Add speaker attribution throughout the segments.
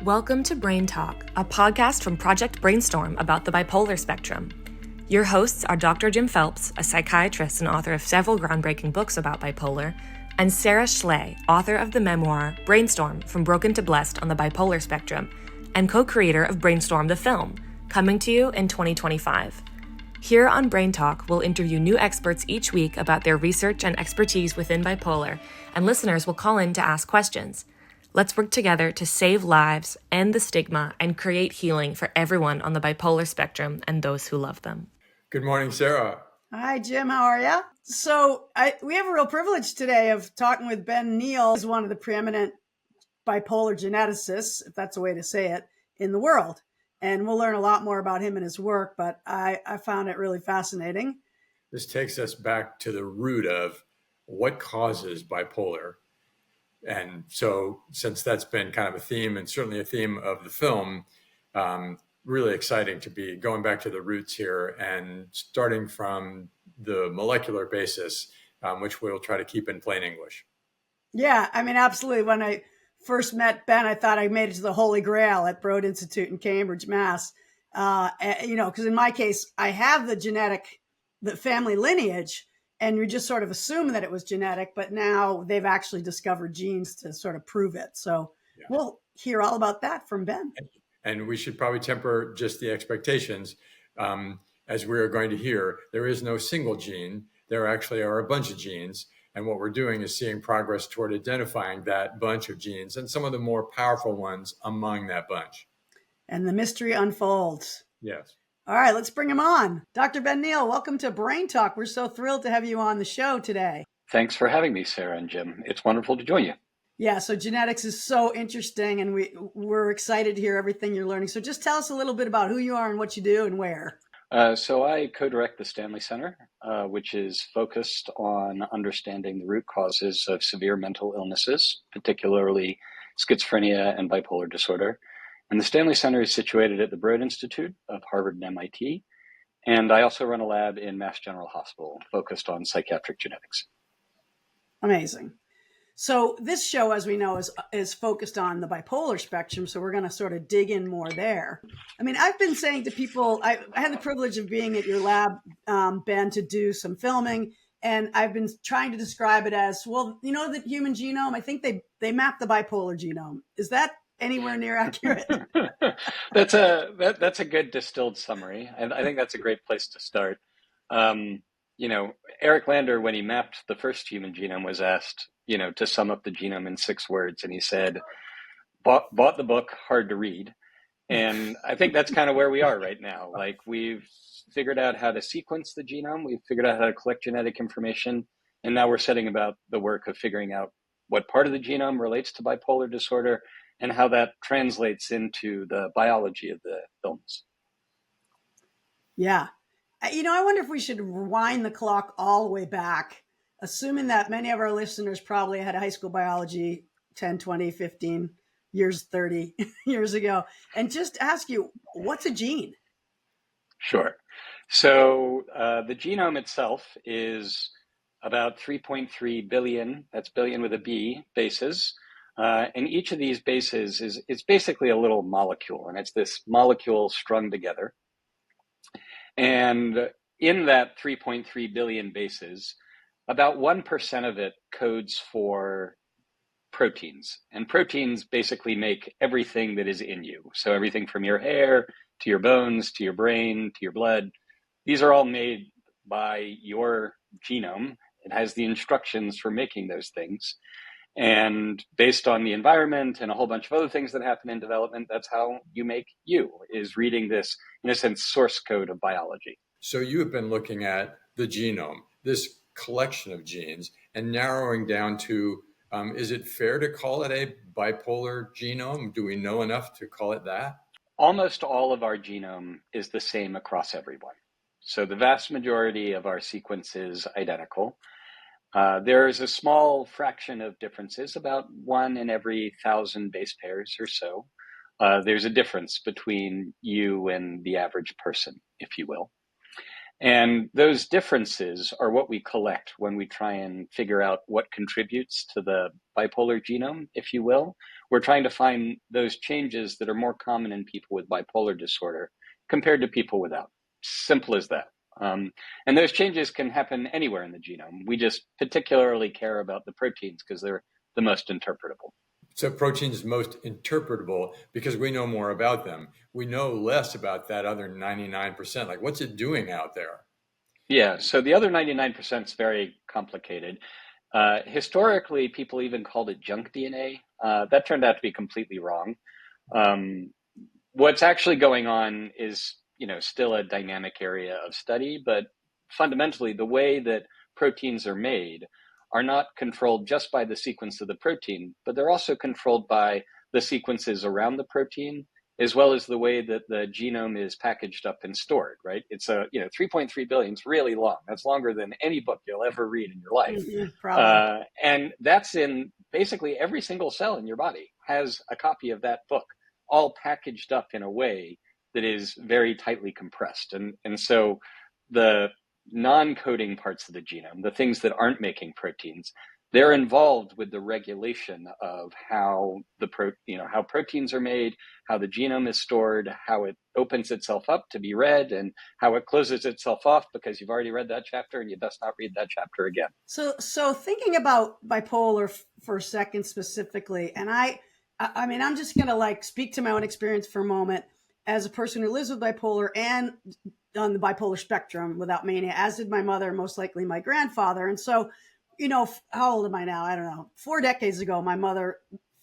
Speaker 1: Welcome to BrainTalk, a podcast from Project BrainStorm about the bipolar spectrum. Your hosts are Dr. Jim Phelps, a psychiatrist and author of several groundbreaking books about bipolar, and Sara Schley, author of the memoir Brainstorm, From Broken to Blessed on the Bipolar Spectrum, and co-creator of Brainstorm the Film, coming to you in 2025. Here on BrainTalk, we'll interview new experts each week about their research and expertise within bipolar, and listeners will call in to ask questions. Let's work together to save lives, end the stigma, and create healing for everyone on the bipolar spectrum and those who love them.
Speaker 2: Good morning, Sara.
Speaker 3: Hi, Jim. How are you? So we have a real privilege today of talking with Ben Neale, who's one of the preeminent bipolar geneticists, if that's a way to say it, in the world. And we'll learn a lot more about him and his work, but I found it really fascinating.
Speaker 2: This takes us back to the root of what causes bipolar. And so since that's been kind of a theme and certainly a theme of the film, really exciting to be going back to the roots here and starting from the molecular basis, which we'll try to keep in plain English.
Speaker 3: Yeah, I mean, absolutely. When I first met Ben, I thought I made it to the Holy Grail at Broad Institute in Cambridge, Mass. Because in my case, I have the family lineage, and we just sort of assumed that it was genetic, but now they've actually discovered genes to sort of prove it. So We'll hear all about that from Ben.
Speaker 2: And we should probably temper just the expectations. As we're going to hear, there is no single gene. There actually are a bunch of genes. And what we're doing is seeing progress toward identifying that bunch of genes and some of the more powerful ones among that bunch.
Speaker 3: And the mystery unfolds.
Speaker 2: Yes.
Speaker 3: All right, let's bring him on. Dr. Ben Neale, welcome to Brain Talk. We're so thrilled to have you on the show today.
Speaker 4: Thanks for having me, Sara and Jim. It's wonderful to join you.
Speaker 3: Yeah, so genetics is so interesting, and we're excited to hear everything you're learning. So just tell us a little bit about who you are and what you do and where.
Speaker 4: So I co-direct the Stanley Center, which is focused on understanding the root causes of severe mental illnesses, particularly schizophrenia and bipolar disorder. And the Stanley Center is situated at the Broad Institute of Harvard and MIT. And I also run a lab in Mass General Hospital focused on psychiatric genetics.
Speaker 3: Amazing. So this show, as we know, is focused on the bipolar spectrum. So we're going to sort of dig in more there. I mean, I've been saying to people, I had the privilege of being at your lab, Ben, to do some filming. And I've been trying to describe it as, well, you know, the human genome, I think they mapped the bipolar genome. Is that anywhere near accurate?
Speaker 4: That's a good distilled summary. And I think that's a great place to start. Eric Lander, when he mapped the first human genome, was asked, to sum up the genome in 6 words. And he said, bought the book, hard to read. And I think that's kind of where we are right now. Like, we've figured out how to sequence the genome. We've figured out how to collect genetic information. And now we're setting about the work of figuring out what part of the genome relates to bipolar disorder and how that translates into the biology of the illness.
Speaker 3: Yeah. I wonder if we should rewind the clock all the way back, assuming that many of our listeners probably had high school biology 10, 20, 15 years, 30 years ago, and just ask you, what's a gene?
Speaker 4: Sure. So the genome itself is about 3.3 billion, that's billion with a B, bases. And each of these bases is basically a little molecule, and it's this molecule strung together. And in that 3.3 billion bases, about 1% of it codes for proteins. And proteins basically make everything that is in you. So everything from your hair to your bones, to your brain, to your blood, these are all made by your genome. It has the instructions for making those things. And based on the environment and a whole bunch of other things that happen in development, that's how you make you, is reading this, in a sense, source code of biology.
Speaker 2: So you have been looking at the genome, this collection of genes, and narrowing down to, is it fair to call it a bipolar genome? Do we know enough to call it that?
Speaker 4: Almost all of our genome is the same across everyone. So the vast majority of our sequence is identical. There's a small fraction of differences, about 1 in every 1,000 base pairs or so. There's a difference between you and the average person, if you will. And those differences are what we collect when we try and figure out what contributes to the bipolar genome, if you will. We're trying to find those changes that are more common in people with bipolar disorder compared to people without. Simple as that. And those changes can happen anywhere in the genome. We just particularly care about the proteins because they're the most interpretable.
Speaker 2: So proteins is most interpretable because we know more about them. We know less about that other 99%. Like, what's it doing out there?
Speaker 4: Yeah, so the other 99% is very complicated. Historically, people even called it junk DNA. That turned out to be completely wrong. What's actually going on is, still a dynamic area of study, but fundamentally, the way that proteins are made are not controlled just by the sequence of the protein, but they're also controlled by the sequences around the protein, as well as the way that the genome is packaged up and stored, right? It's 3.3 billion is really long. That's longer than any book you'll ever read in your life.
Speaker 3: Probably.
Speaker 4: And that's in basically every single cell in your body has a copy of that book, all packaged up in a way that is very tightly compressed. And so the non-coding parts of the genome, the things that aren't making proteins, they're involved with the regulation of how how proteins are made, how the genome is stored, how it opens itself up to be read, and how it closes itself off because you've already read that chapter and you best not read that chapter again.
Speaker 3: So thinking about bipolar for a second specifically, and I mean, I'm just going to speak to my own experience for a moment as a person who lives with bipolar and on the bipolar spectrum without mania, as did my mother, most likely my grandfather. And so, how old am I now? I don't know. 4 decades ago, my mother,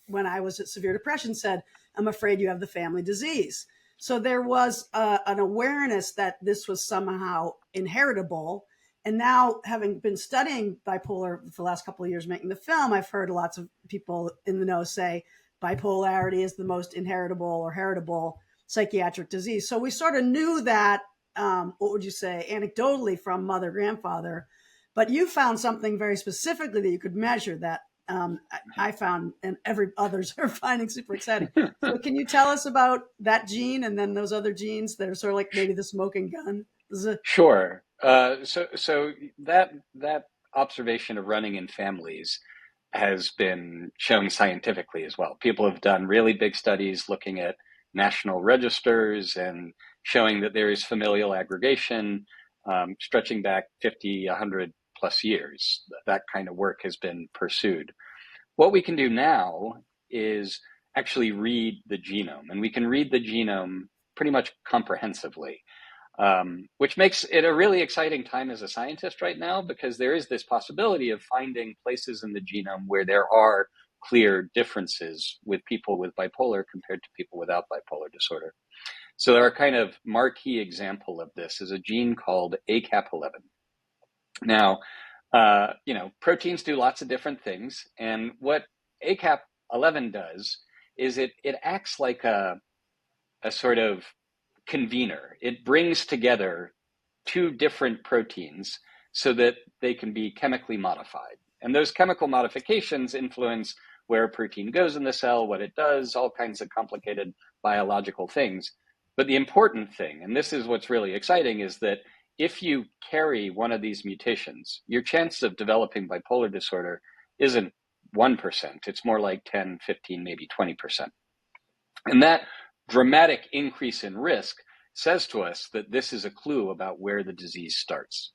Speaker 3: when I was at severe depression, said, "I'm afraid you have the family disease." So there was an awareness that this was somehow inheritable. And now, having been studying bipolar for the last couple of years, making the film, I've heard lots of people in the know say bipolarity is the most inheritable or heritable psychiatric disease. So we sort of knew that, what would you say, anecdotally from mother, grandfather, but you found something very specifically that you could measure that I found and others are finding super exciting. So can you tell us about that gene and then those other genes that are sort of like maybe the smoking gun?
Speaker 4: Sure. So that observation of running in families has been shown scientifically as well. People have done really big studies looking at national registers and showing that there is familial aggregation stretching back 50, 100 plus years. That kind of work has been pursued. What we can do now is actually read the genome, and we can read the genome pretty much comprehensively. Which makes it a really exciting time as a scientist right now, because there is this possibility of finding places in the genome where there are clear differences with people with bipolar compared to people without bipolar disorder. So our kind of marquee example of this is a gene called ACAP11. Now, proteins do lots of different things, and what ACAP11 does is it acts like a sort of convener. It brings together two different proteins so that they can be chemically modified. And those chemical modifications influence where a protein goes in the cell, what it does, all kinds of complicated biological things. But the important thing, and this is what's really exciting, is that if you carry one of these mutations, your chance of developing bipolar disorder isn't 1%. It's more like 10, 15, maybe 20%. And that dramatic increase in risk says to us that this is a clue about where the disease starts.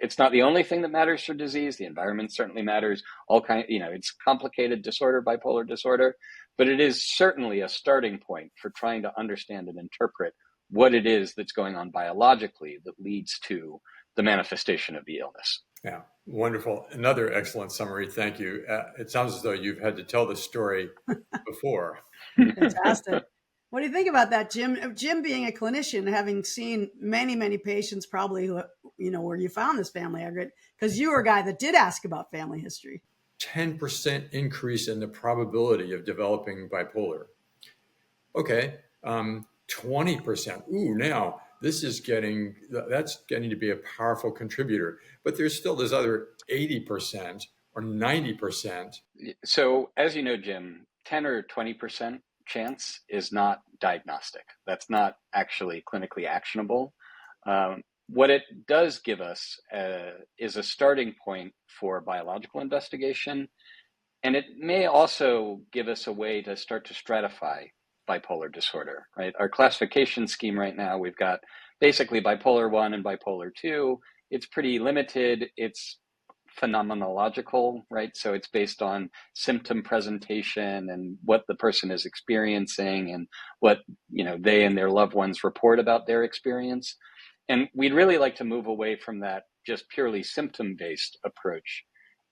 Speaker 4: It's not the only thing that matters for disease. The environment certainly matters. It's complicated disorder, bipolar disorder, but it is certainly a starting point for trying to understand and interpret what it is that's going on biologically that leads to the manifestation of the illness.
Speaker 2: Yeah, wonderful. Another excellent summary. Thank you. It sounds as though you've had to tell the story before.
Speaker 3: Fantastic. What do you think about that, Jim? Jim, being a clinician, having seen many, many patients probably who, where you found this family aggregate, because you were a guy that did ask about family history.
Speaker 2: 10% increase in the probability of developing bipolar. Okay, 20%. Ooh, now that's getting to be a powerful contributor. But there's still this other 80% or 90%.
Speaker 4: So as you know, Jim, 10 or 20% chance is not diagnostic. That's not actually clinically actionable. what it does give us is a starting point for biological investigation. And it may also give us a way to start to stratify bipolar disorder, right? Our classification scheme right now, we've got basically bipolar 1 and bipolar 2. It's pretty limited. It's phenomenological, right? So it's based on symptom presentation and what the person is experiencing and what, they and their loved ones report about their experience. And we'd really like to move away from that just purely symptom-based approach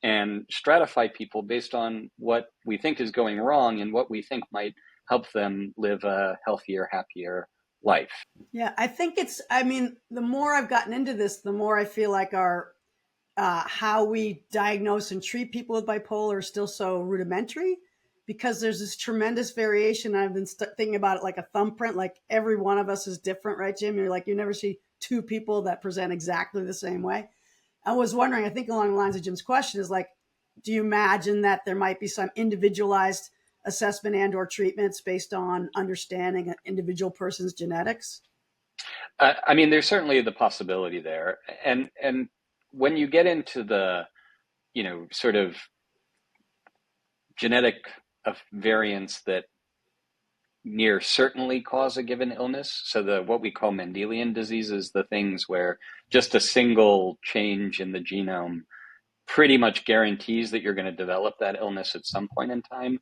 Speaker 4: and stratify people based on what we think is going wrong and what we think might help them live a healthier, happier life.
Speaker 3: Yeah, I think the more I've gotten into this, the more I feel like our how we diagnose and treat people with bipolar is still so rudimentary, because there's this tremendous variation. I've been thinking about it like a thumbprint, like every one of us is different, right, Jim? You're like, you never see two people that present exactly the same way. I was wondering, I think along the lines of Jim's question is like, do you imagine that there might be some individualized assessment and or treatments based on understanding an individual person's genetics?
Speaker 4: There's certainly the possibility there. And when you get into the, sort of genetic variants that near certainly cause a given illness. So what we call Mendelian diseases, the things where just a single change in the genome pretty much guarantees that you're going to develop that illness at some point in time.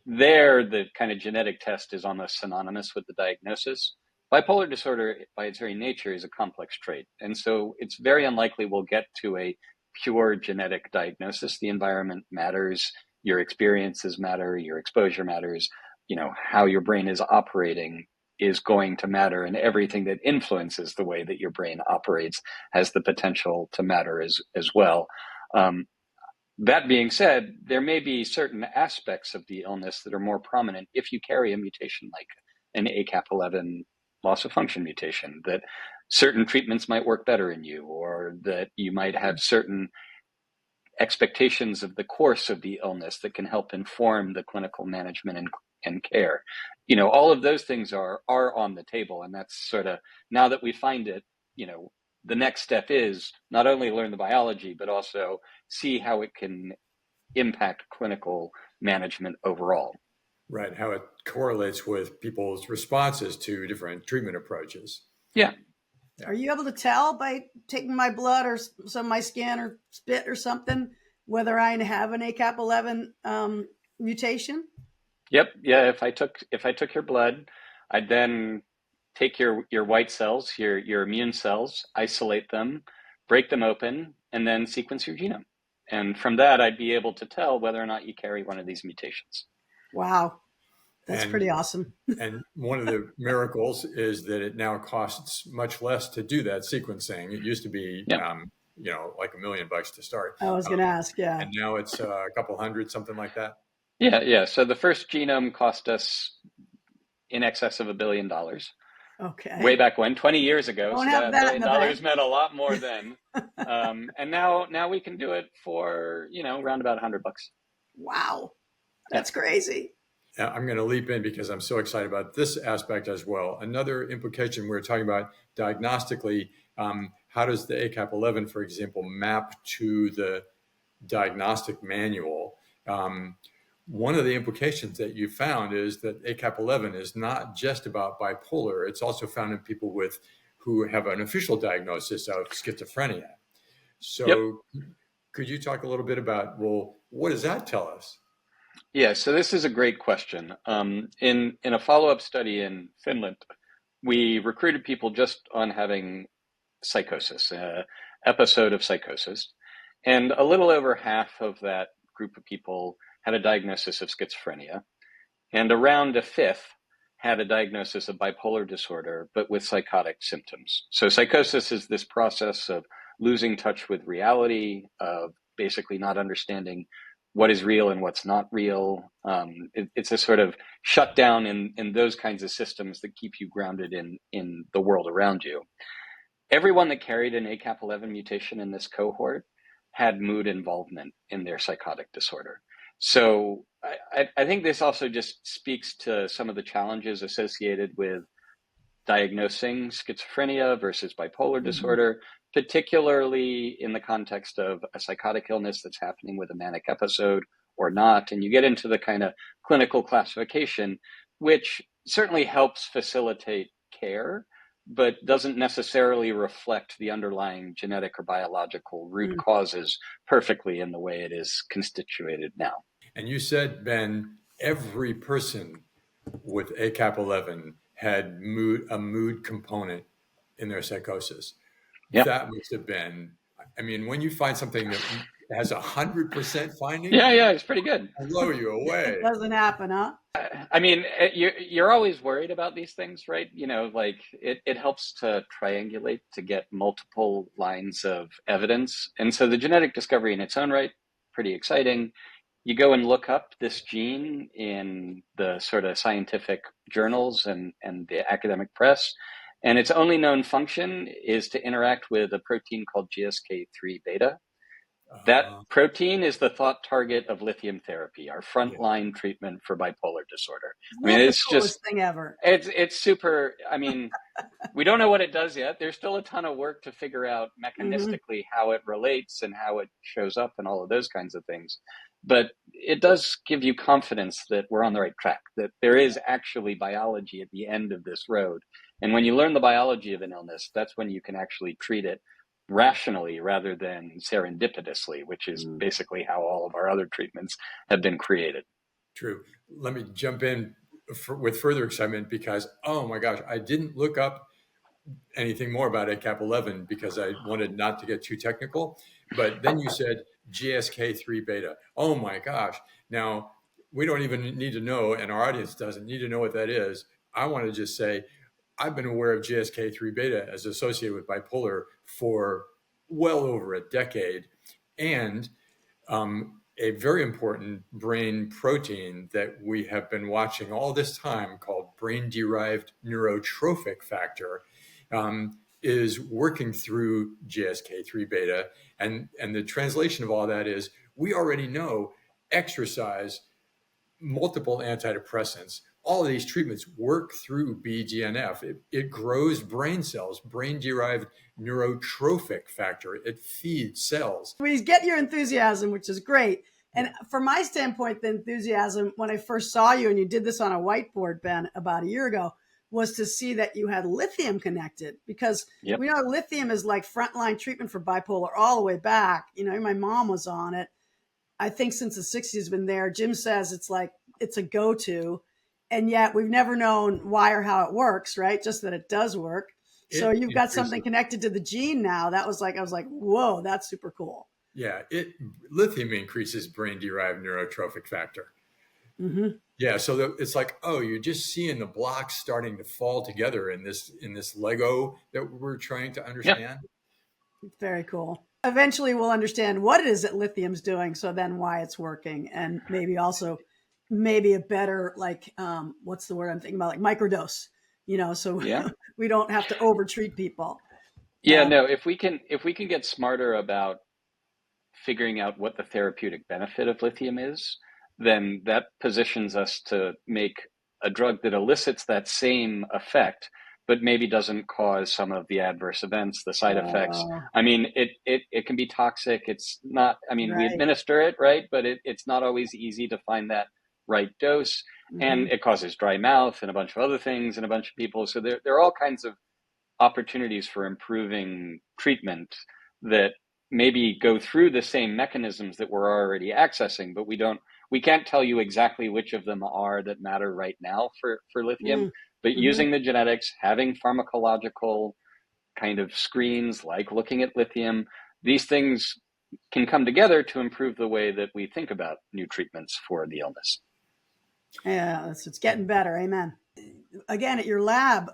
Speaker 4: There, the kind of genetic test is almost synonymous with the diagnosis. Bipolar disorder, by its very nature, is a complex trait. And so it's very unlikely we'll get to a pure genetic diagnosis. The environment matters, your experiences matter, your exposure matters, how your brain is operating is going to matter, and everything that influences the way that your brain operates has the potential to matter as well. That being said, there may be certain aspects of the illness that are more prominent if you carry a mutation like an ACAP11 loss of function mutation, that certain treatments might work better in you, or that you might have certain expectations of the course of the illness that can help inform the clinical management and care. All of those things are on the table. And that's sort of, now that we find it, the next step is not only learn the biology, but also see how it can impact clinical management overall.
Speaker 2: Right, how it correlates with people's responses to different treatment approaches.
Speaker 4: Yeah.
Speaker 3: Are you able to tell by taking my blood or some of my skin or spit or something whether I have an ACAP11 mutation?
Speaker 4: Yep. Yeah. If I took your blood, I'd then take your white cells, your immune cells, isolate them, break them open, and then sequence your genome. And from that, I'd be able to tell whether or not you carry one of these mutations.
Speaker 3: Wow. That's pretty awesome.
Speaker 2: And one of the miracles is that it now costs much less to do that sequencing. It used to be, like $1 million to start.
Speaker 3: I was going to ask, yeah.
Speaker 2: And now it's a couple hundred, something like that.
Speaker 4: Yeah. So the first genome cost us in excess of $1 billion.
Speaker 3: Okay.
Speaker 4: Way back when, 20 years ago.
Speaker 3: Don't
Speaker 4: so
Speaker 3: have
Speaker 4: that
Speaker 3: $1
Speaker 4: $1 billion meant a lot more then. And now we can do it for, around about $100.
Speaker 3: Wow. That's crazy.
Speaker 2: I'm going to leap in because I'm so excited about this aspect as well. Another implication we're talking about diagnostically, how does the ACAP11, for example, map to the diagnostic manual? One of the implications that you found is that ACAP11 is not just about bipolar. It's also found in people who have an official diagnosis of schizophrenia. So Could you talk a little bit about, what does that tell us?
Speaker 4: Yeah, so this is a great question. In a follow-up study in Finland, we recruited people just on having psychosis, episode of psychosis. And a little over half of that group of people had a diagnosis of schizophrenia. And around a fifth had a diagnosis of bipolar disorder, but with psychotic symptoms. So psychosis is this process of losing touch with reality, of basically not understanding what is real and what's not real. It's a sort of shutdown in those kinds of systems that keep you grounded in the world around you. Everyone that carried an ACAP11 mutation in this cohort had mood involvement in their psychotic disorder. So I think this also just speaks to some of the challenges associated with diagnosing schizophrenia versus bipolar disorder, particularly in the context of a psychotic illness that's happening with a manic episode or not. And you get into the kind of clinical classification, which certainly helps facilitate care, but doesn't necessarily reflect the underlying genetic or biological root causes perfectly in the way it is constituted now.
Speaker 2: And you said, Ben, every person with ACAP11 had a mood component in their psychosis.
Speaker 4: Yep.
Speaker 2: That must have been, I mean, when you find something that has 100% finding,
Speaker 4: yeah, it's pretty good.
Speaker 2: Blow you away.
Speaker 3: It doesn't happen, huh?
Speaker 4: I mean, you're always worried about these things, right? You know, like it helps to triangulate to get multiple lines of evidence. And so the genetic discovery in its own right, pretty exciting. You go and look up this gene in the sort of scientific journals and the academic press, and its only known function is to interact with a protein called GSK3 beta. That protein is the thought target of lithium therapy, our frontline treatment for bipolar disorder. I mean, it's
Speaker 3: the coolest thing ever.
Speaker 4: It's super. I mean, we don't know what it does yet. There's still a ton of work to figure out mechanistically how it relates and how it shows up and all of those kinds of things. But it does give you confidence that we're on the right track, that there is actually biology at the end of this road. And when you learn the biology of an illness, that's when you can actually treat it rationally rather than serendipitously, which is basically how all of our other treatments have been created.
Speaker 2: True. Let me jump in with further excitement because, oh my gosh, I didn't look up anything more about ACAP11 because I wanted not to get too technical. But then you said GSK3 beta. Oh my gosh. Now, we don't even need to know, and our audience doesn't need to know what that is. I want to just say, I've been aware of GSK3 beta as associated with bipolar for well over a decade. And a very important brain protein that we have been watching all this time called brain-derived neurotrophic factor is working through GSK3 beta. And the translation of all that is we already know exercise, multiple antidepressants, all of these treatments work through BDNF. It grows brain cells, brain-derived neurotrophic factor. It feeds cells.
Speaker 3: We get your enthusiasm, which is great. And from my standpoint, the enthusiasm, when I first saw you and you did this on a whiteboard, Ben, about a year ago, was to see that you had lithium connected because we know lithium is like frontline treatment for bipolar all the way back. You know, my mom was on it. I think since the 60s has been there. Jim says it's a go-to. And yet we've never known why or how it works, right? Just that it does work. So you've got something connected to the gene now. I was like, whoa, that's super cool.
Speaker 2: Yeah, lithium increases brain-derived neurotrophic factor. Yeah, so it's like, oh, you're just seeing the blocks starting to fall together in this Lego that we're trying to understand.
Speaker 3: It's very cool. Eventually, we'll understand what it is that lithium's doing. So then, why it's working, and maybe a better what's the word I'm thinking about, like microdose. You know, so we don't have to overtreat people.
Speaker 4: No, if we can get smarter about figuring out what the therapeutic benefit of lithium is, then that positions us to make a drug that elicits that same effect, but maybe doesn't cause some of the adverse events, the side effects. I mean, it can be toxic. It's not, I mean, we administer it, right? But it's not always easy to find that right dose. And it causes dry mouth and a bunch of other things in a bunch of people. So there are all kinds of opportunities for improving treatment that maybe go through the same mechanisms that we're already accessing, but we can't tell you exactly which of them are that matter right now for lithium, but using the genetics, having pharmacological kind of screens, like looking at lithium, these things can come together to improve the way that we think about new treatments for the illness.
Speaker 3: Yeah, it's getting better. Amen. Again, at your lab,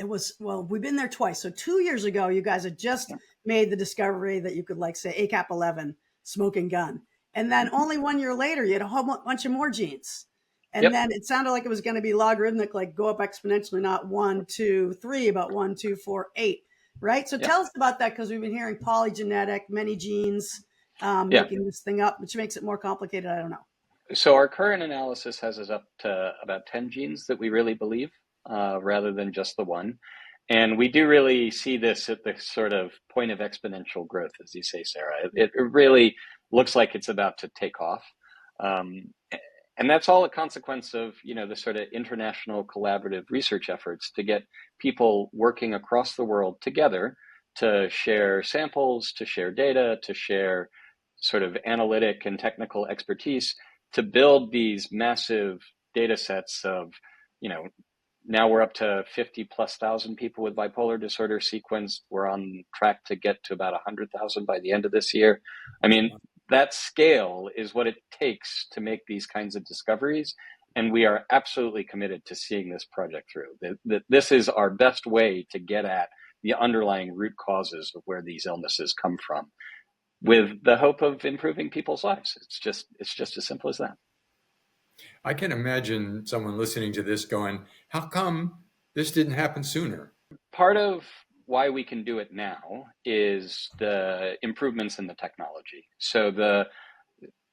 Speaker 3: we've been there twice. So 2 years ago, you guys had just made the discovery that you could say ACAP11, smoking gun. And then only 1 year later, you had a whole bunch of more genes. And then it sounded like it was going to be logarithmic, like go up exponentially, not 1, 2, 3, but 1, 2, 4, 8. Right. So tell us about that, because we've been hearing polygenetic, many genes making this thing up, which makes it more complicated. I don't know.
Speaker 4: So our current analysis has us up to about 10 genes that we really believe. rather than just the one. And we do really see this at the sort of point of exponential growth, as you say, Sarah. It really looks like it's about to take off. And that's all a consequence of, the sort of international collaborative research efforts to get people working across the world together to share samples, to share data, to share sort of analytic and technical expertise to build these massive data sets of, now we're up to 50,000+ people with bipolar disorder sequenced. We're on track to get to about 100,000 by the end of this year. I mean, that scale is what it takes to make these kinds of discoveries. And we are absolutely committed to seeing this project through. This is our best way to get at the underlying root causes of where these illnesses come from, with the hope of improving people's lives. It's just as simple as that.
Speaker 2: I can imagine someone listening to this going, how come this didn't happen sooner?
Speaker 4: Part of why we can do it now is the improvements in the technology. So the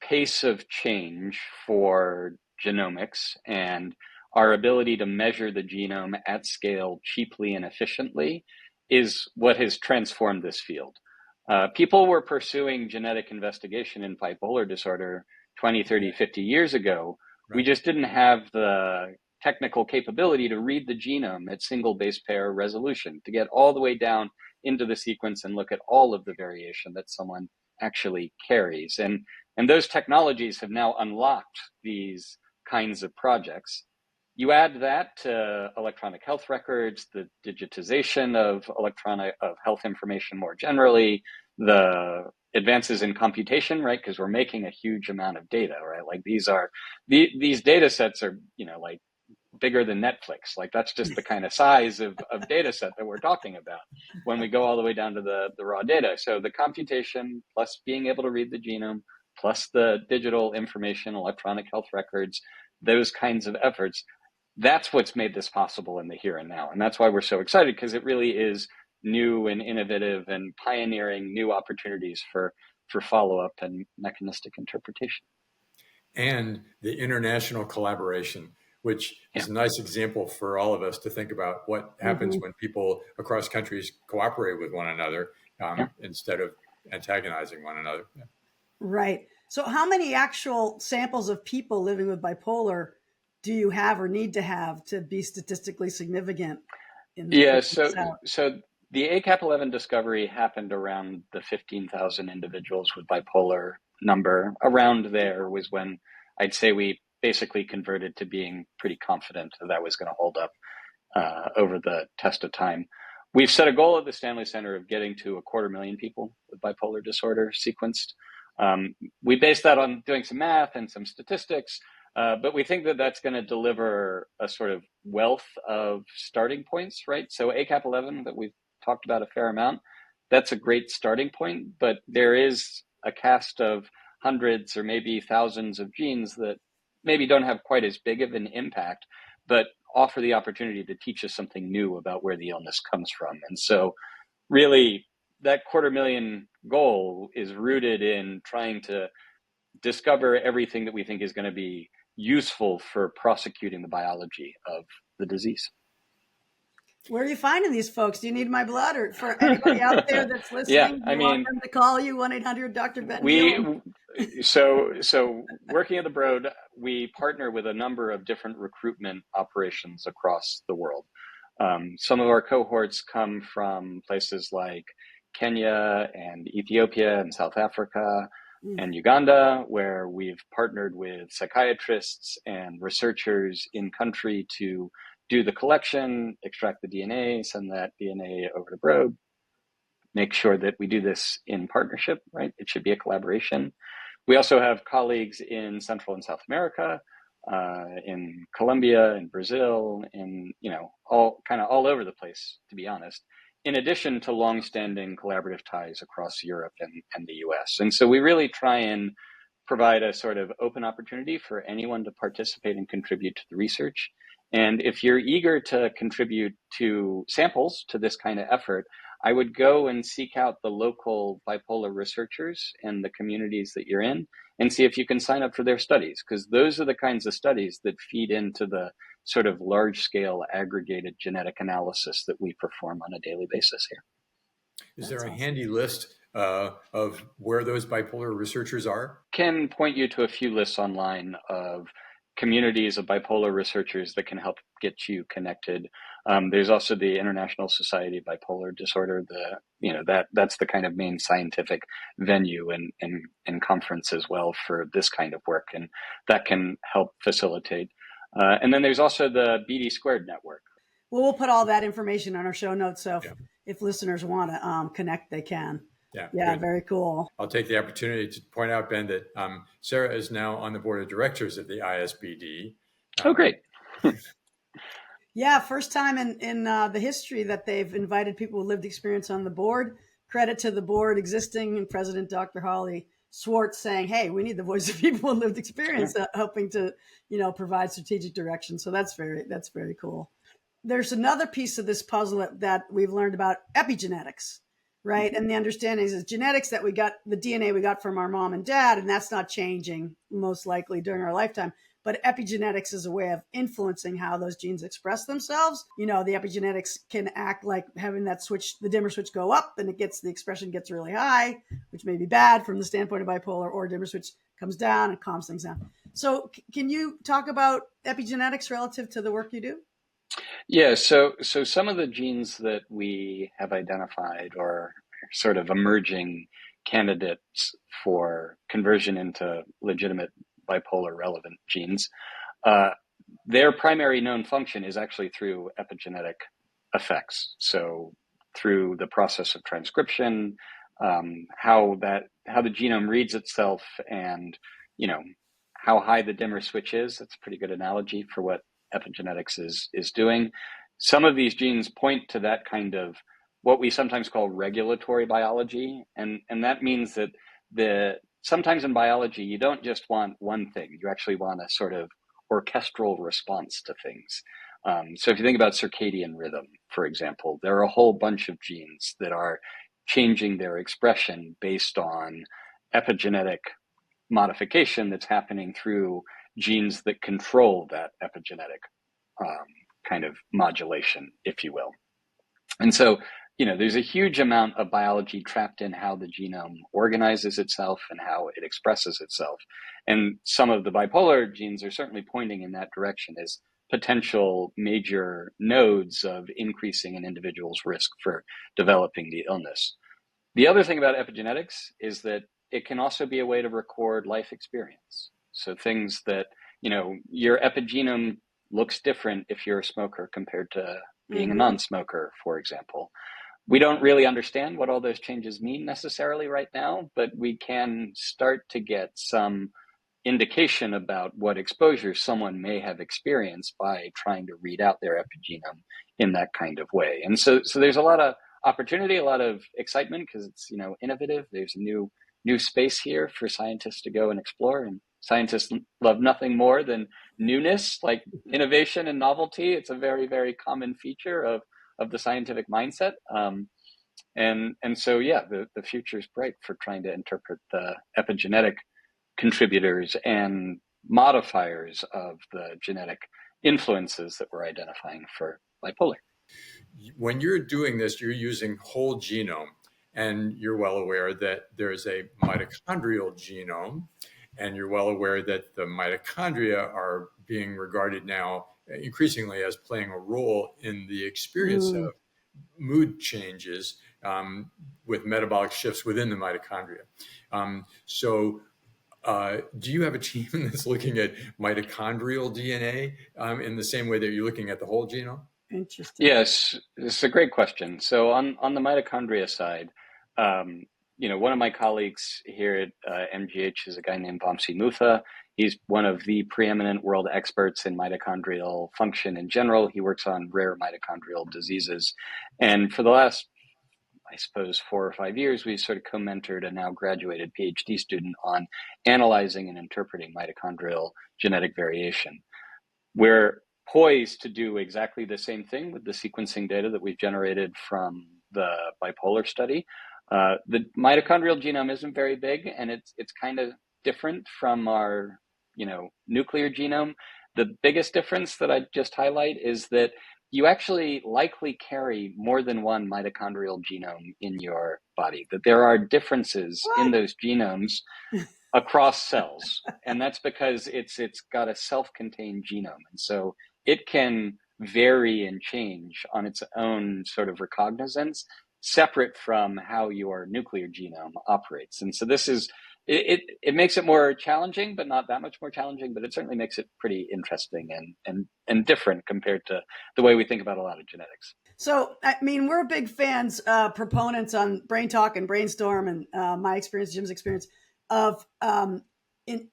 Speaker 4: pace of change for genomics and our ability to measure the genome at scale cheaply and efficiently is what has transformed this field. People were pursuing genetic investigation in bipolar disorder 20, 30, 50 years ago. Right. We just didn't have the technical capability to read the genome at single base pair resolution, to get all the way down into the sequence and look at all of the variation that someone actually carries. And those technologies have now unlocked these kinds of projects. You add that to electronic health records, the digitization of health information more generally, the advances in computation, right? Because we're making a huge amount of data, right? Like these data sets are, like bigger than Netflix. Like that's just the kind of size of data set that we're talking about when we go all the way down to the raw data. So the computation plus being able to read the genome, plus the digital information, electronic health records, those kinds of efforts, that's what's made this possible in the here and now. And that's why we're so excited, because it really is new and innovative and pioneering new opportunities for follow-up and mechanistic interpretation.
Speaker 2: And the international collaboration, which is a nice example for all of us to think about what happens when people across countries cooperate with one another instead of antagonizing one another. Yeah.
Speaker 3: Right. So how many actual samples of people living with bipolar do you have or need to have to be statistically significant?
Speaker 4: So the ACAP11 discovery happened around the 15,000 individuals with bipolar number. Around there was when I'd say we basically converted to being pretty confident that was going to hold up over the test of time. We've set a goal at the Stanley Center of getting to 250,000 people with bipolar disorder sequenced. We based that on doing some math and some statistics, but we think that that's going to deliver a sort of wealth of starting points, right? So ACAP11 that we've talked about a fair amount, that's a great starting point, but there is a cast of hundreds or maybe thousands of genes that maybe don't have quite as big of an impact, but offer the opportunity to teach us something new about where the illness comes from. And so really that 250,000 goal is rooted in trying to discover everything that we think is going to be useful for prosecuting the biology of the disease.
Speaker 3: Where are you finding these folks? Do you need my blood? Or for anybody out there that's listening, do you want them to call you 1-800-Dr.
Speaker 4: So working at the Broad, we partner with a number of different recruitment operations across the world. Some of our cohorts come from places like Kenya and Ethiopia and South Africa and Uganda, where we've partnered with psychiatrists and researchers in country to do the collection, extract the DNA, send that DNA over to Broad, make sure that we do this in partnership, right? It should be a collaboration. We also have colleagues in Central and South America, in Colombia, in Brazil, in, all over the place, to be honest, in addition to longstanding collaborative ties across Europe and the US. And so we really try and provide a sort of open opportunity for anyone to participate and contribute to the research. And if you're eager to contribute to samples to this kind of effort, I would go and seek out the local bipolar researchers and the communities that you're in and see if you can sign up for their studies, because those are the kinds of studies that feed into the sort of large-scale aggregated genetic analysis that we perform on a daily basis here.
Speaker 2: Is there a handy list of where those bipolar researchers are?
Speaker 4: Can point you to a few lists online of communities of bipolar researchers that can help get you connected. There's also the International Society of Bipolar Disorder. That's the kind of main scientific venue and conference as well for this kind of work, and that can help facilitate. And then there's also the BD Squared network.
Speaker 3: Well, we'll put all that information on our show notes, so if listeners want to connect, they can. Yeah, very cool.
Speaker 2: I'll take the opportunity to point out, Ben, that Sara is now on the board of directors of the ISBD.
Speaker 4: Oh, great.
Speaker 3: Yeah, first time in the history that they've invited people with lived experience on the board. Credit to the board existing and President Dr. Holly Schwartz saying, hey, we need the voice of people with lived experience helping to, provide strategic direction. So that's very cool. There's another piece of this puzzle that we've learned about epigenetics, right? And the understanding is genetics that we got, the DNA we got from our mom and dad, and that's not changing most likely during our lifetime. But epigenetics is a way of influencing how those genes express themselves. The epigenetics can act like having that switch, the dimmer switch go up, and the expression gets really high, which may be bad from the standpoint of bipolar, or dimmer switch comes down and calms things down. So can you talk about epigenetics relative to the work you do?
Speaker 4: Yeah, so some of the genes that we have identified are sort of emerging candidates for conversion into legitimate bipolar relevant genes. Their primary known function is actually through epigenetic effects. So through the process of transcription, how the genome reads itself, and how high the dimmer switch is. That's a pretty good analogy for what epigenetics is doing. Some of these genes point to that kind of what we sometimes call regulatory biology, and that means that sometimes in biology you don't just want one thing; you actually want a sort of orchestral response to things. So if you think about circadian rhythm, for example, there are a whole bunch of genes that are changing their expression based on epigenetic modification that's happening through genes that control that epigenetic kind of modulation, if you will. And so, there's a huge amount of biology trapped in how the genome organizes itself and how it expresses itself. And some of the bipolar genes are certainly pointing in that direction as potential major nodes of increasing an individual's risk for developing the illness. The other thing about epigenetics is that it can also be a way to record life experience. So things that, your epigenome looks different if you're a smoker compared to being a non-smoker, for example. We don't really understand what all those changes mean necessarily right now, but we can start to get some indication about what exposure someone may have experienced by trying to read out their epigenome in that kind of way. And so there's a lot of opportunity, a lot of excitement because it's, innovative. There's a new space here for scientists to go and explore, and scientists love nothing more than newness, like innovation and novelty. It's a very, very common feature of the scientific mindset. And so, the future is bright for trying to interpret the epigenetic contributors and modifiers of the genetic influences that we're identifying for bipolar.
Speaker 2: When you're doing this, you're using whole genome, and you're well aware that there's a mitochondrial genome, and you're well aware that the mitochondria are being regarded now increasingly as playing a role in the experience of mood changes with metabolic shifts within the mitochondria. Do you have a team that's looking at mitochondrial DNA in the same way that you're looking at the whole genome?
Speaker 3: Interesting.
Speaker 4: Yes, it's a great question. So on the mitochondria side, one of my colleagues here at MGH is a guy named Vamsi Mutha. He's one of the preeminent world experts in mitochondrial function in general. He works on rare mitochondrial diseases. And for the last, I suppose, 4 or 5 years, we sort of co-mentored a now graduated PhD student on analyzing and interpreting mitochondrial genetic variation. We're poised to do exactly the same thing with the sequencing data that we've generated from the bipolar study. The mitochondrial genome isn't very big, and it's kind of different from our nuclear genome. The biggest difference that I just highlight is that you actually likely carry more than one mitochondrial genome in your body, that there are differences in those genomes across cells. And that's because it's got a self-contained genome. And so it can vary and change on its own sort of recognizance, separate from how your nuclear genome operates. And so this is, it makes it more challenging, but not that much more challenging, but it certainly makes it pretty interesting and different compared to the way we think about a lot of genetics.
Speaker 3: So, I mean, we're big fans, proponents on BrainTalk and BrainStorm and my experience, Jim's experience of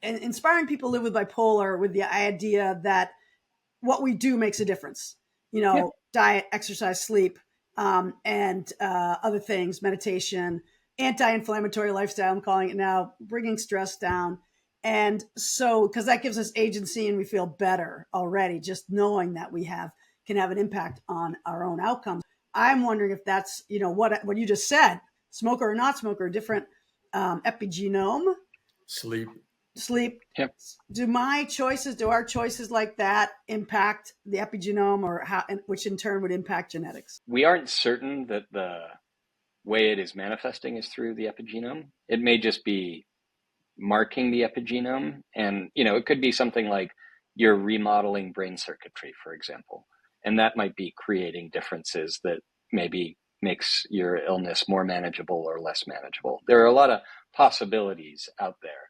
Speaker 3: inspiring people to live with bipolar with the idea that what we do makes a difference. Diet, exercise, sleep, and other things, meditation, anti-inflammatory lifestyle, I'm calling it now, bringing stress down. And so, because that gives us agency and we feel better already, just knowing that we can have an impact on our own outcomes. I'm wondering if that's, what you just said, smoker or not smoker, different epigenome. Sleep.
Speaker 4: Yep.
Speaker 3: Do our choices like that impact the epigenome, or which in turn would impact genetics?
Speaker 4: We aren't certain that the way it is manifesting is through the epigenome. It may just be marking the epigenome. And, it could be something like you're remodeling brain circuitry, for example. And that might be creating differences that maybe makes your illness more manageable or less manageable. There are a lot of possibilities out there.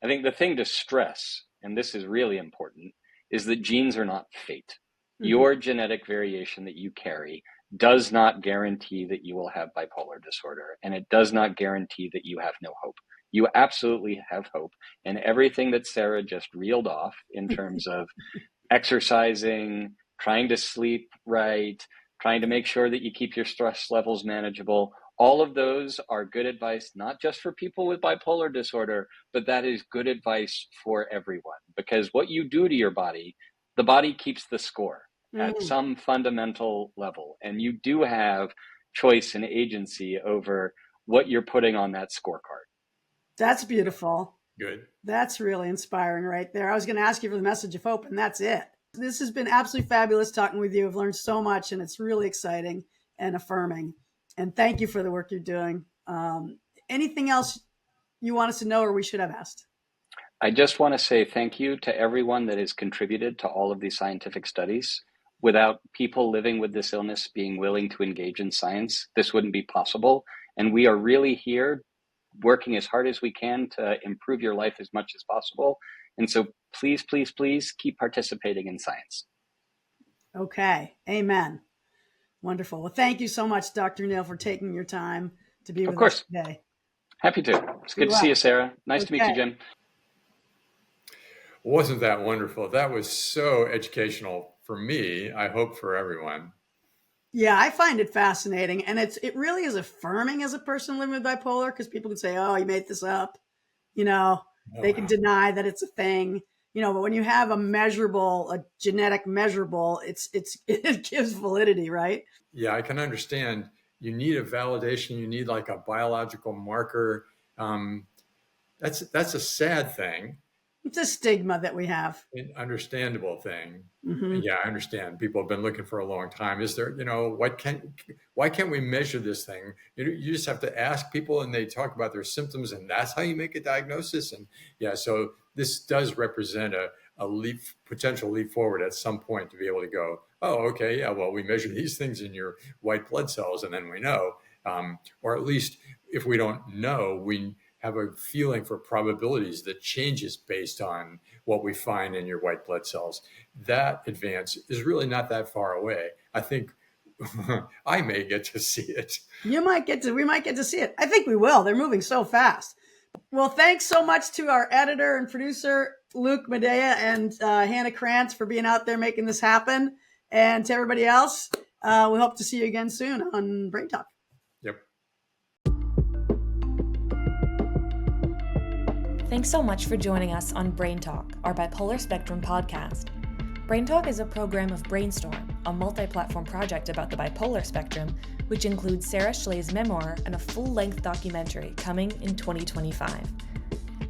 Speaker 4: I think the thing to stress, and this is really important, is that genes are not fate. Mm-hmm. Your genetic variation that you carry does not guarantee that you will have bipolar disorder, and it does not guarantee that you have no hope. You absolutely have hope. And everything that Sara just reeled off in terms of exercising, trying to sleep right, trying to make sure that you keep your stress levels manageable, all of those are good advice, not just for people with bipolar disorder, but that is good advice for everyone. Because what you do to your body, the body keeps the score at some fundamental level. And you do have choice and agency over what you're putting on that scorecard.
Speaker 3: That's beautiful.
Speaker 2: Good.
Speaker 3: That's really inspiring right there. I was going to ask you for the message of hope, and that's it. This has been absolutely fabulous talking with you. I've learned so much, and it's really exciting and affirming. And thank you for the work you're doing. Anything else you want us to know or we should have asked?
Speaker 4: I just want to say thank you to everyone that has contributed to all of these scientific studies. Without people living with this illness being willing to engage in science, this wouldn't be possible. And we are really here working as hard as we can to improve your life as much as possible. And so please, please, please keep participating in science.
Speaker 3: Okay. Amen. Wonderful. Well, thank you so much, Dr. Neale, for taking your time to be with us today.
Speaker 4: Happy to. It's good to see you, Sara. Nice to meet you, Jim.
Speaker 2: Wasn't that wonderful? That was so educational for me. I hope for everyone.
Speaker 3: Yeah, I find it fascinating. And it really is affirming as a person living with bipolar, because people can say, oh, you made this up. They can deny that it's a thing. But when you have a genetic measurable, it gives validity, right?
Speaker 2: Yeah, I can understand. You need a validation. You need like a biological marker. That's a sad thing.
Speaker 3: It's a stigma that we have.
Speaker 2: An understandable thing.
Speaker 3: Mm-hmm.
Speaker 2: Yeah, I understand. People have been looking for a long time. Is there, why can't we measure this thing? You just have to ask people and they talk about their symptoms and that's how you make a diagnosis. And yeah, so this does represent a potential leap forward at some point to be able to go, oh, okay, yeah, well, we measure these things in your white blood cells and then we know, or at least if we don't know, we have a feeling for probabilities that changes based on what we find in your white blood cells. That advance is really not that far away. I think I may get to see it.
Speaker 3: We might get to see it. I think we will. They're moving so fast. Well, thanks so much to our editor and producer, Luke Medalla and Hannah Krantz, for being out there making this happen. And to everybody else, we hope to see you again soon on BrainTalk.
Speaker 2: Yep.
Speaker 1: Thanks so much for joining us on BrainTalk, our bipolar spectrum podcast. BrainTalk is a program of BrainStorm, a multi-platform project about the bipolar spectrum, which includes Sara Schley's memoir and a full-length documentary coming in 2025.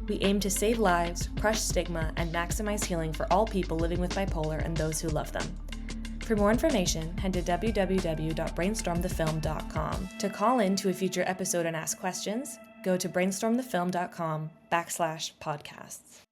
Speaker 1: We aim to save lives, crush stigma, and maximize healing for all people living with bipolar and those who love them. For more information, head to www.brainstormthefilm.com. To call in to a future episode and ask questions, go to brainstormthefilm.com/podcasts.